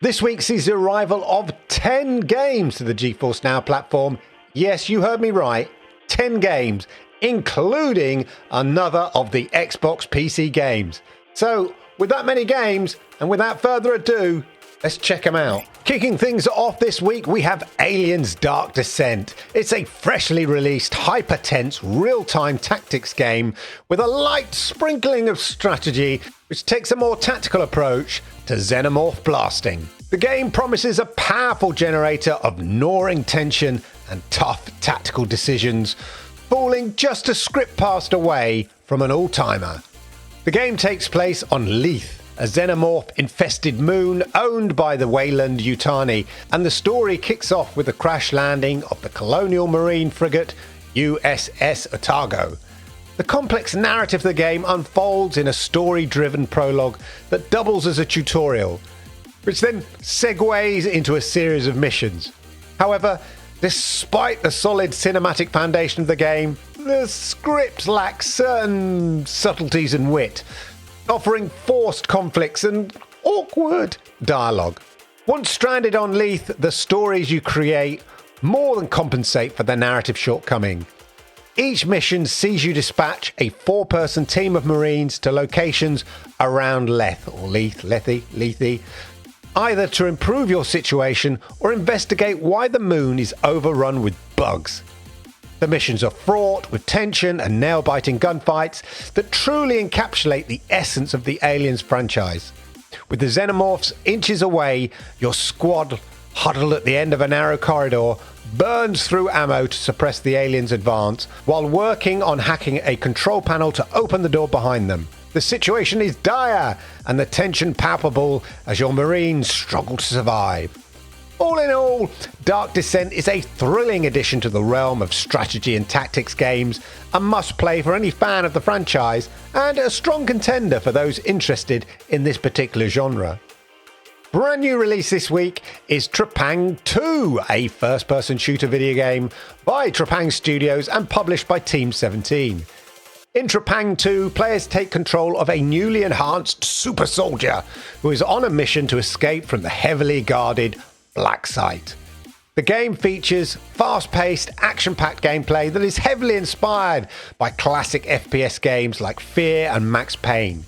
This week sees the arrival of 10 games to the GeForce Now platform. Yes, you heard me right, 10 games, including another of the Xbox PC games. So, with that many games, and without further ado, let's check them out. Kicking things off this week, we have Aliens Dark Descent. It's a freshly released, hyper-tense, real-time tactics game with a light sprinkling of strategy, which takes a more tactical approach to xenomorph blasting. The game promises a powerful generator of gnawing tension and tough tactical decisions, falling just a script passed away from an all-timer. The game takes place on Leith, a xenomorph-infested moon owned by the Wayland Yutani, and the story kicks off with the crash landing of the colonial marine frigate USS Otago. The complex narrative of the game unfolds in a story-driven prologue that doubles as a tutorial, which then segues into a series of missions. However, despite the solid cinematic foundation of the game, the script lacks certain subtleties and wit, offering forced conflicts and awkward dialogue. Once stranded on Leith, the stories you create more than compensate for their narrative shortcoming. Each mission sees you dispatch a 4-person team of Marines to locations around Lethe, either to improve your situation or investigate why the moon is overrun with bugs. The missions are fraught with tension and nail-biting gunfights that truly encapsulate the essence of the Aliens franchise. With the xenomorphs inches away, your squad, huddled at the end of a narrow corridor, burns through ammo to suppress the aliens' advance, while working on hacking a control panel to open the door behind them. The situation is dire, and the tension palpable as your Marines struggle to survive. All in all, Dark Descent is a thrilling addition to the realm of strategy and tactics games, a must-play for any fan of the franchise, and a strong contender for those interested in this particular genre. Brand new release this week is Tripang II, a first-person shooter video game by Tripang Studios and published by Team 17. In Tripang II, players take control of a newly enhanced super soldier who is on a mission to escape from the heavily guarded Black Site. The game features fast-paced, action-packed gameplay that is heavily inspired by classic FPS games like Fear and Max Payne.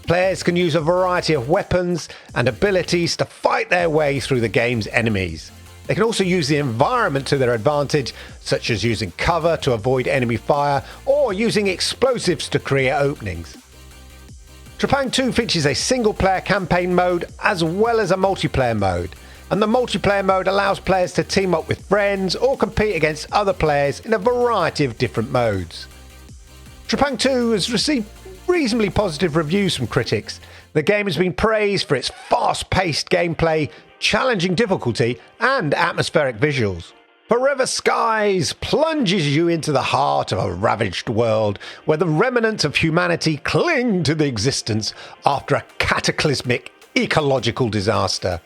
Players can use a variety of weapons and abilities to fight their way through the game's enemies. They can also use the environment to their advantage, such as using cover to avoid enemy fire or using explosives to create openings. Tripang 2 features a single-player campaign mode as well as a multiplayer mode, and the multiplayer mode allows players to team up with friends or compete against other players in a variety of different modes. Tripang 2 has received reasonably positive reviews from critics. The game has been praised for its fast-paced gameplay, challenging difficulty, and atmospheric visuals. Forever Skies plunges you into the heart of a ravaged world where the remnants of humanity cling to the existence after a cataclysmic ecological disaster.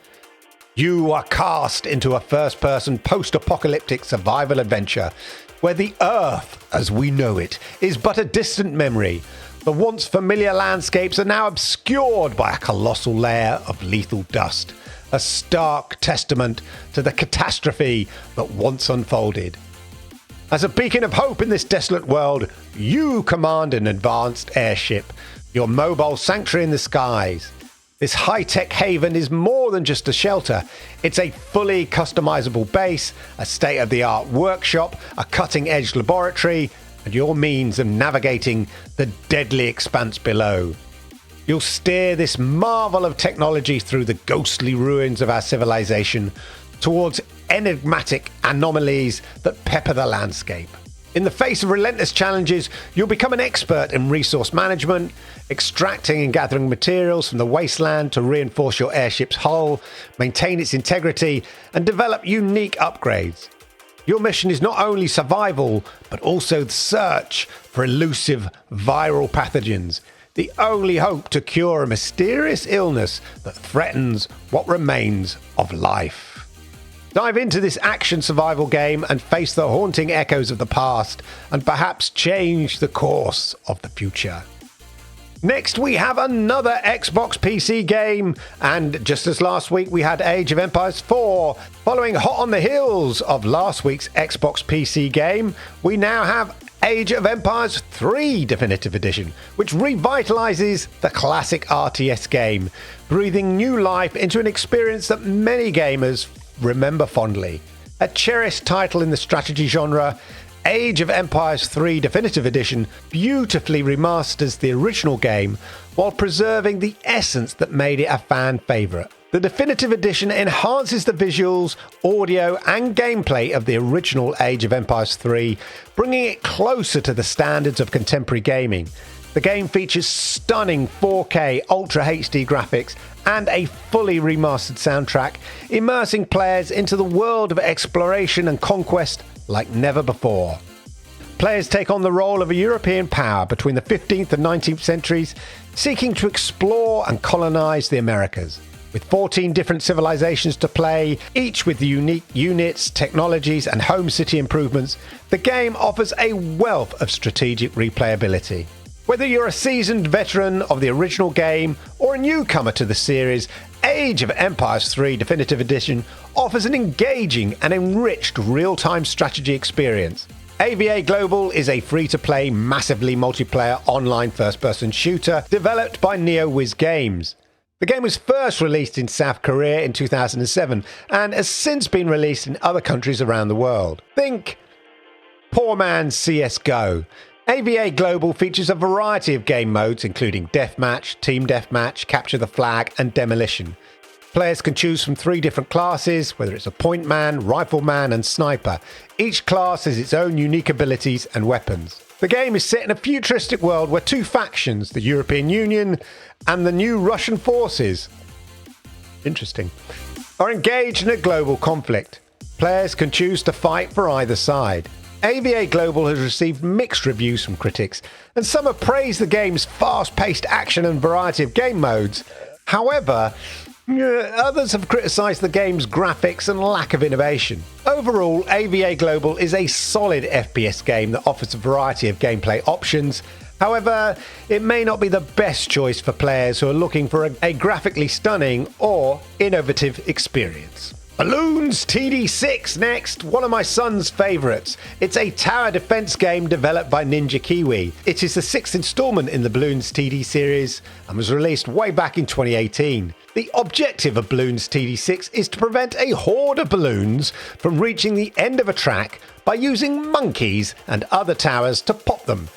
You are cast into a first-person post-apocalyptic survival adventure where the Earth, as we know it, is but a distant memory. The once familiar landscapes are now obscured by a colossal layer of lethal dust, a stark testament to the catastrophe that once unfolded. As a beacon of hope in this desolate world, you command an advanced airship, your mobile sanctuary in the skies. This high-tech haven is more than just a shelter. It's a fully customizable base, a state-of-the-art workshop, a cutting-edge laboratory, and your means of navigating the deadly expanse below. You'll steer this marvel of technology through the ghostly ruins of our civilization towards enigmatic anomalies that pepper the landscape. In the face of relentless challenges, you'll become an expert in resource management, extracting and gathering materials from the wasteland to reinforce your airship's hull, maintain its integrity, and develop unique upgrades. Your mission is not only survival, but also the search for elusive viral pathogens, the only hope to cure a mysterious illness that threatens what remains of life. Dive into this action survival game and face the haunting echoes of the past and perhaps change the course of the future. Next, we have another Xbox PC game, and just as last week we had Age of Empires 4, following hot on the heels of last week's Xbox PC game, we now have Age of Empires 3 Definitive Edition, which revitalizes the classic RTS game, breathing new life into an experience that many gamers remember fondly. A cherished title in the strategy genre, Age of Empires 3 Definitive Edition beautifully remasters the original game while preserving the essence that made it a fan favourite. The Definitive Edition enhances the visuals, audio and gameplay of the original Age of Empires 3, bringing it closer to the standards of contemporary gaming. The game features stunning 4K Ultra HD graphics and a fully remastered soundtrack, immersing players into the world of exploration and conquest like never before. Players take on the role of a European power between the 15th and 19th centuries, seeking to explore and colonize the Americas. With 14 different civilizations to play, each with unique units, technologies, and home city improvements, the game offers a wealth of strategic replayability. Whether you're a seasoned veteran of the original game or a newcomer to the series, Age of Empires 3 Definitive Edition offers an engaging and enriched real-time strategy experience. A.V.A. Global is a free-to-play, massively multiplayer online first-person shooter developed by NeoWiz Games. The game was first released in South Korea in 2007 and has since been released in other countries around the world. Think poor man's CSGO. A.V.A. Global features a variety of game modes including Deathmatch, Team Deathmatch, Capture the Flag and Demolition. Players can choose from 3 different classes, whether it's a point man, rifleman and sniper. Each class has its own unique abilities and weapons. The game is set in a futuristic world where 2 factions, the European Union and the new Russian forces, interesting, are engaged in a global conflict. Players can choose to fight for either side. A.V.A. Global has received mixed reviews from critics, and some have praised the game's fast-paced action and variety of game modes. However, others have criticised the game's graphics and lack of innovation. Overall, A.V.A. Global is a solid FPS game that offers a variety of gameplay options. However, it may not be the best choice for players who are looking for a graphically stunning or innovative experience. Bloons TD6 next, one of my son's favourites. It's a tower defence game developed by Ninja Kiwi. It is the 6th instalment in the Bloons TD series and was released way back in 2018. The objective of Bloons TD6 is to prevent a horde of balloons from reaching the end of a track by using monkeys and other towers to pop them.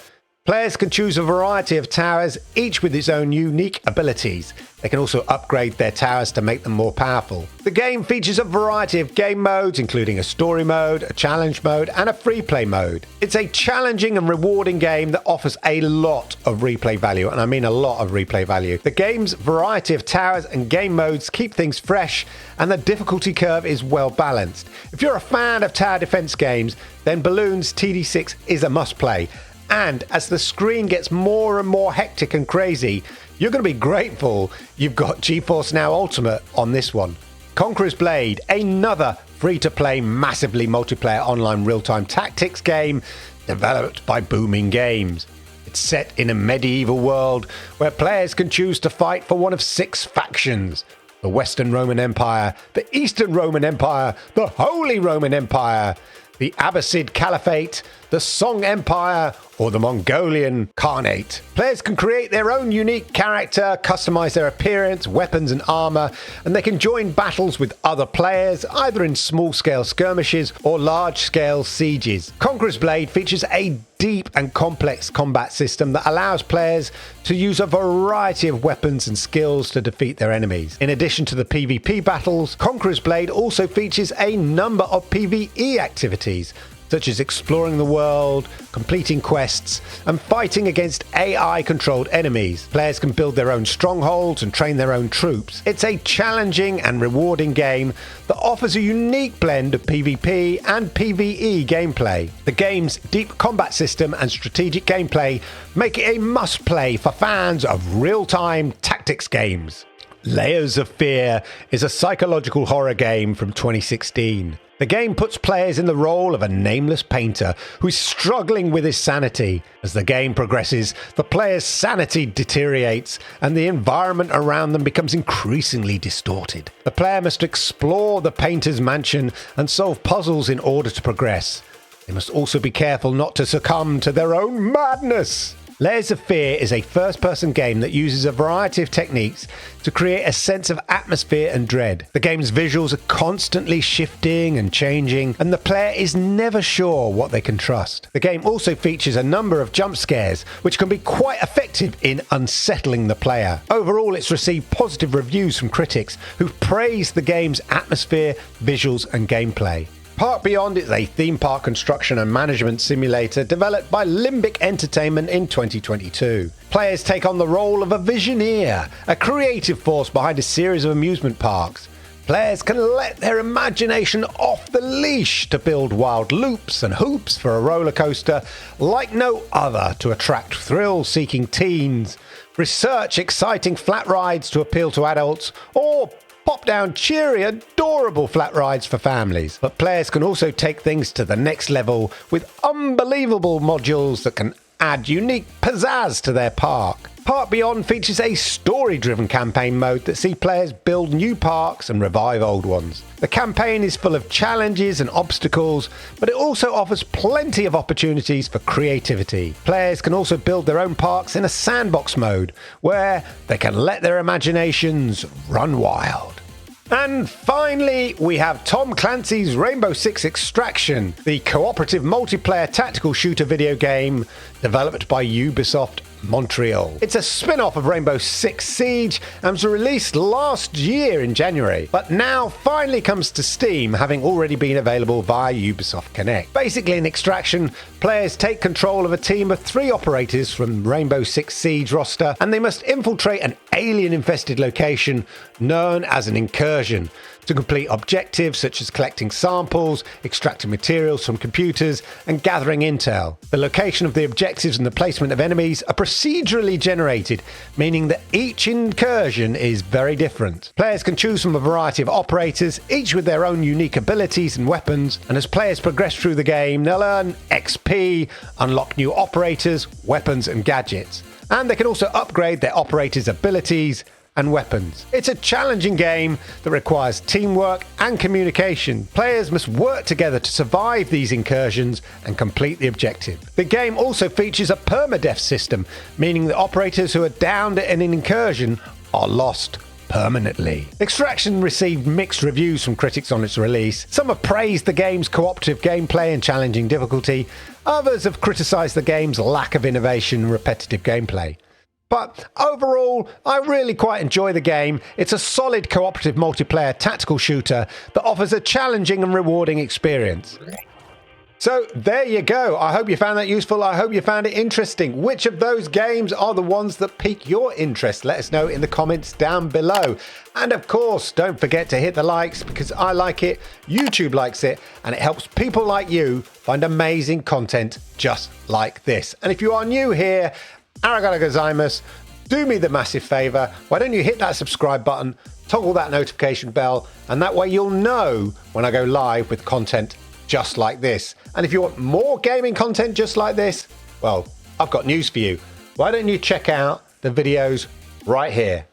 Players can choose a variety of towers, each with its own unique abilities. They can also upgrade their towers to make them more powerful. The game features a variety of game modes, including a story mode, a challenge mode, and a free play mode. It's a challenging and rewarding game that offers a lot of replay value, and I mean a lot of replay value. The game's variety of towers and game modes keep things fresh, and the difficulty curve is well balanced. If you're a fan of tower defense games, then Bloons TD6 is a must-play. And as the screen gets more and more hectic and crazy, you're going to be grateful you've got GeForce Now Ultimate on this one. Conquerors Blade, another free-to-play, massively multiplayer online real-time tactics game developed by Booming Games. It's set in a medieval world where players can choose to fight for one of 6 factions: the Western Roman Empire, the Eastern Roman Empire, the Holy Roman Empire, the Abbasid Caliphate, the Song Empire, or the Mongolian Khanate. Players can create their own unique character, customize their appearance, weapons and armor, and they can join battles with other players, either in small-scale skirmishes or large-scale sieges. Conquerors Blade features a deep and complex combat system that allows players to use a variety of weapons and skills to defeat their enemies. In addition to the PvP battles, Conquerors Blade also features a number of PvE activities, such as exploring the world, completing quests, and fighting against AI-controlled enemies. Players can build their own strongholds and train their own troops. It's a challenging and rewarding game that offers a unique blend of PvP and PvE gameplay. The game's deep combat system and strategic gameplay make it a must-play for fans of real-time tactics games. Layers of Fear is a psychological horror game from 2016. The game puts players in the role of a nameless painter who is struggling with his sanity. As the game progresses, the player's sanity deteriorates and the environment around them becomes increasingly distorted. The player must explore the painter's mansion and solve puzzles in order to progress. They must also be careful not to succumb to their own madness. Layers of Fear is a first-person game that uses a variety of techniques to create a sense of atmosphere and dread. The game's visuals are constantly shifting and changing, and the player is never sure what they can trust. The game also features a number of jump scares, which can be quite effective in unsettling the player. Overall, it's received positive reviews from critics who've praised the game's atmosphere, visuals, and gameplay. Park Beyond is a theme park construction and management simulator developed by Limbic Entertainment in 2022. Players take on the role of a visioneer, a creative force behind a series of amusement parks. Players can let their imagination off the leash to build wild loops and hoops for a roller coaster like no other to attract thrill-seeking teens, research exciting flat rides to appeal to adults, or pop down cheery, adorable flat rides for families. But players can also take things to the next level with unbelievable modules that can add unique pizzazz to their park. Park Beyond features a story-driven campaign mode that sees players build new parks and revive old ones. The campaign is full of challenges and obstacles, but it also offers plenty of opportunities for creativity. Players can also build their own parks in a sandbox mode, where they can let their imaginations run wild. And finally, we have Tom Clancy's Rainbow Six Extraction, the cooperative multiplayer tactical shooter video game developed by Ubisoft Montreal. It's a spin-off of Rainbow Six Siege and was released last year in January, but now finally comes to Steam, having already been available via Ubisoft Connect. Basically, in Extraction, players take control of a team of 3 operators from Rainbow Six Siege roster, and they must infiltrate an alien-infested location known as an incursion to complete objectives such as collecting samples, extracting materials from computers, and gathering intel. The location of the objectives and the placement of enemies are procedurally generated, meaning that each incursion is very different. Players can choose from a variety of operators, each with their own unique abilities and weapons, and as players progress through the game, they'll earn XP, unlock new operators, weapons, and gadgets. And they can also upgrade their operators' abilities and weapons. It's a challenging game that requires teamwork and communication. Players must work together to survive these incursions and complete the objective. The game also features a permadeath system, meaning that operators who are downed in an incursion are lost permanently. Extraction received mixed reviews from critics on its release. Some have praised the game's cooperative gameplay and challenging difficulty. Others have criticized the game's lack of innovation and repetitive gameplay. But overall, I really quite enjoy the game. It's a solid cooperative multiplayer tactical shooter that offers a challenging and rewarding experience. So there you go. I hope you found that useful. I hope you found it interesting. Which of those games are the ones that pique your interest? Let us know in the comments down below. And of course, don't forget to hit the likes, because I like it, YouTube likes it, and it helps people like you find amazing content just like this. And if you are new here, arigato gozaimasu, do me the massive favor, why don't you hit that subscribe button, toggle that notification bell, and that way you'll know when I go live with content just like this. And if you want more gaming content just like this, well, I've got news for you. Why don't you check out the videos right here?